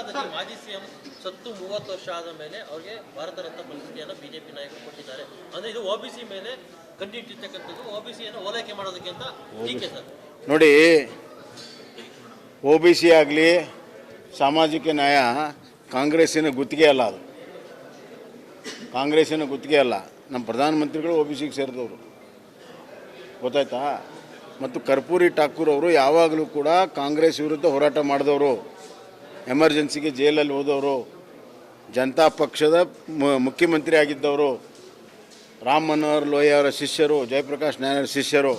ಬಿಹಾರದಲ್ಲಿ ಮಾಜಿ ಸಿಎಂ ಸತ್ತು 30 ವರ್ಷ ಆದ ಮೇಲೆ ಅವರಿಗೆ ಭಾರತ ರತ್ನ ಪ್ರಶಸ್ತಿಯನ್ನು ಬಿಜೆಪಿ ನಾಯಕರು ಕೊಟ್ಟಿದ್ದಾರೆ. ಅಂದ್ರೆ ಇದು ಒಬಿಸಿ ಮೇಲೆ ಕಂಡಿಟ್ಟಿರ್ತಕ್ಕಂಥದ್ದು, ಒಬಿಸಿಯನ್ನು ಓಲೈಕೆ ಮಾಡೋದಕ್ಕೆ ಅಂತ ಟೀಕೆ ಸರ್. ನೋಡಿ, OBC ಆಗಲಿ ಸಾಮಾಜಿಕ ನ್ಯಾಯ ಕಾಂಗ್ರೆಸ್ಸಿನ ಗುತ್ತಿಗೆ ಅಲ್ಲ. ಅದು ಕಾಂಗ್ರೆಸ್ಸಿನ ಗುತ್ತಿಗೆ ಅಲ್ಲ. ನಮ್ಮ ಪ್ರಧಾನಮಂತ್ರಿಗಳು OBCಗೆ ಸೇರಿದವರು, ಗೊತ್ತಾಯ್ತಾ? ಮತ್ತು ಕರ್ಪೂರಿ ಠಾಕೂರ್ ಅವರು ಯಾವಾಗಲೂ ಕೂಡ ಕಾಂಗ್ರೆಸ್ ವಿರುದ್ಧ ಹೋರಾಟ ಮಾಡಿದವರು, ಎಮರ್ಜೆನ್ಸಿಗೆ ಜೈಲಲ್ಲಿ ಹೋದವರು, ಜನತಾ ಪಕ್ಷದ ಮುಖ್ಯಮಂತ್ರಿ ಆಗಿದ್ದವರು, ರಾಮ್ ಮನೋಹರ್ ಲೋಹಿಯಾ ಅವರ ಶಿಷ್ಯರು, ಜಯಪ್ರಕಾಶ್ ನಾರಾಯಣ ಶಿಷ್ಯರು.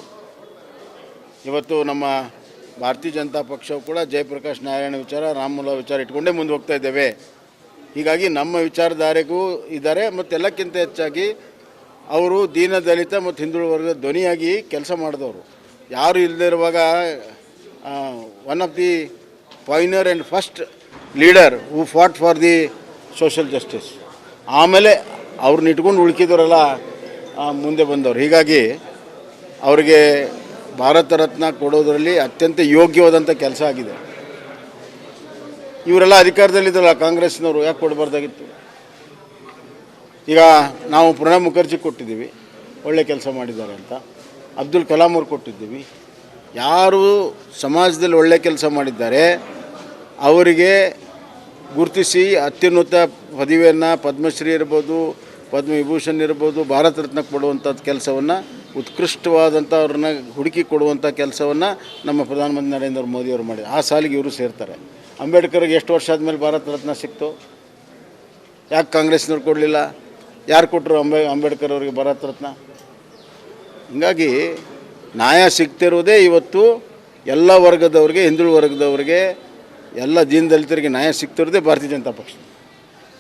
ಇವತ್ತು ನಮ್ಮ ಭಾರತೀಯ ಜನತಾ ಪಕ್ಷವು ಕೂಡ ಜಯಪ್ರಕಾಶ್ ನಾರಾಯಣ ವಿಚಾರ, ರಾಮ್ ಮನೋಹರ್ ವಿಚಾರ ಇಟ್ಕೊಂಡೇ ಮುಂದೆ ಹೋಗ್ತಾ ಇದ್ದೇವೆ. ಹೀಗಾಗಿ ನಮ್ಮ ವಿಚಾರಧಾರೆಗೂ ಇದ್ದಾರೆ. ಮತ್ತು ಎಲ್ಲಕ್ಕಿಂತ ಹೆಚ್ಚಾಗಿ ಅವರು ದೀನ ದಲಿತ ಮತ್ತು ಹಿಂದುಳಿದ ವರ್ಗದ ಧ್ವನಿಯಾಗಿ ಕೆಲಸ ಮಾಡಿದವರು. ಯಾರು ಇಲ್ಲದೆ ಇರುವಾಗ one of the pioneer and first leader who fought for the social justice. ಆಮೇಲೆ ಅವ್ರನ್ನ ಇಟ್ಕೊಂಡು ಉಳ್ಕಿದವರೆಲ್ಲ ಮುಂದೆ ಬಂದವರು. ಹೀಗಾಗಿ ಅವರಿಗೆ ಭಾರತ ರತ್ನ ಕೊಡೋದರಲ್ಲಿ ಅತ್ಯಂತ ಯೋಗ್ಯವಾದಂಥ ಕೆಲಸ ಆಗಿದೆ. ಇವರೆಲ್ಲ ಅಧಿಕಾರದಲ್ಲಿದ್ದಲ್ಲ ಕಾಂಗ್ರೆಸ್ನವರು, ಯಾಕೆ ಕೊಡಬಾರ್ದಾಗಿತ್ತು? ಈಗ ನಾವು ಪ್ರಣಬ್ ಮುಖರ್ಜಿ ಕೊಟ್ಟಿದ್ದೀವಿ, ಒಳ್ಳೆ ಕೆಲಸ ಮಾಡಿದ್ದಾರೆ ಅಂತ. ಅಬ್ದುಲ್ ಕಲಾಂ ಅವ್ರು ಕೊಟ್ಟಿದ್ದೀವಿ. ಯಾರು ಸಮಾಜದಲ್ಲಿ ಒಳ್ಳೆ ಕೆಲಸ ಮಾಡಿದ್ದಾರೆ ಅವರಿಗೆ ಗುರುತಿಸಿ ಅತ್ಯುನ್ನತ ಪದವಿಯನ್ನು, ಪದ್ಮಶ್ರೀ ಇರ್ಬೋದು, ಪದ್ಮವಿಭೂಷಣ್ ಇರ್ಬೋದು, ಭಾರತ ರತ್ನ ಕೊಡುವಂಥದ್ದು ಕೆಲಸವನ್ನು, ಉತ್ಕೃಷ್ಟವಾದಂಥ ಅವ್ರನ್ನ ಹುಡುಕಿ ಕೊಡುವಂಥ ಕೆಲಸವನ್ನು ನಮ್ಮ ಪ್ರಧಾನಮಂತ್ರಿ ನರೇಂದ್ರ ಮೋದಿಯವರು ಮಾಡಿದ್ದಾರೆ. ಆ ಸಾಲಿಗೆ ಇವರು ಸೇರ್ತಾರೆ. ಅಂಬೇಡ್ಕರ್ಗೆ ಎಷ್ಟು ವರ್ಷ ಆದಮೇಲೆ ಭಾರತ ರತ್ನ ಸಿಕ್ತು? ಯಾಕೆ ಕಾಂಗ್ರೆಸ್ನವ್ರು ಕೊಡಲಿಲ್ಲ? ಯಾರು ಕೊಟ್ಟರು ಅಂಬೇಡ್ಕರ್ ಅವರಿಗೆ ಭಾರತ ರತ್ನ? ಹೀಗಾಗಿ ನ್ಯಾಯ ಸಿಗ್ತಿರೋದೇ ಇವತ್ತು ಎಲ್ಲ ವರ್ಗದವ್ರಿಗೆ, ಹಿಂದುಳಿದ ವರ್ಗದವ್ರಿಗೆ, ಎಲ್ಲ ದೀನದಲಿತರಿಗೆ ನ್ಯಾಯ ಸಿಗ್ತಿರೋದೇ ಭಾರತೀಯ ಜನತಾ ಪಕ್ಷ.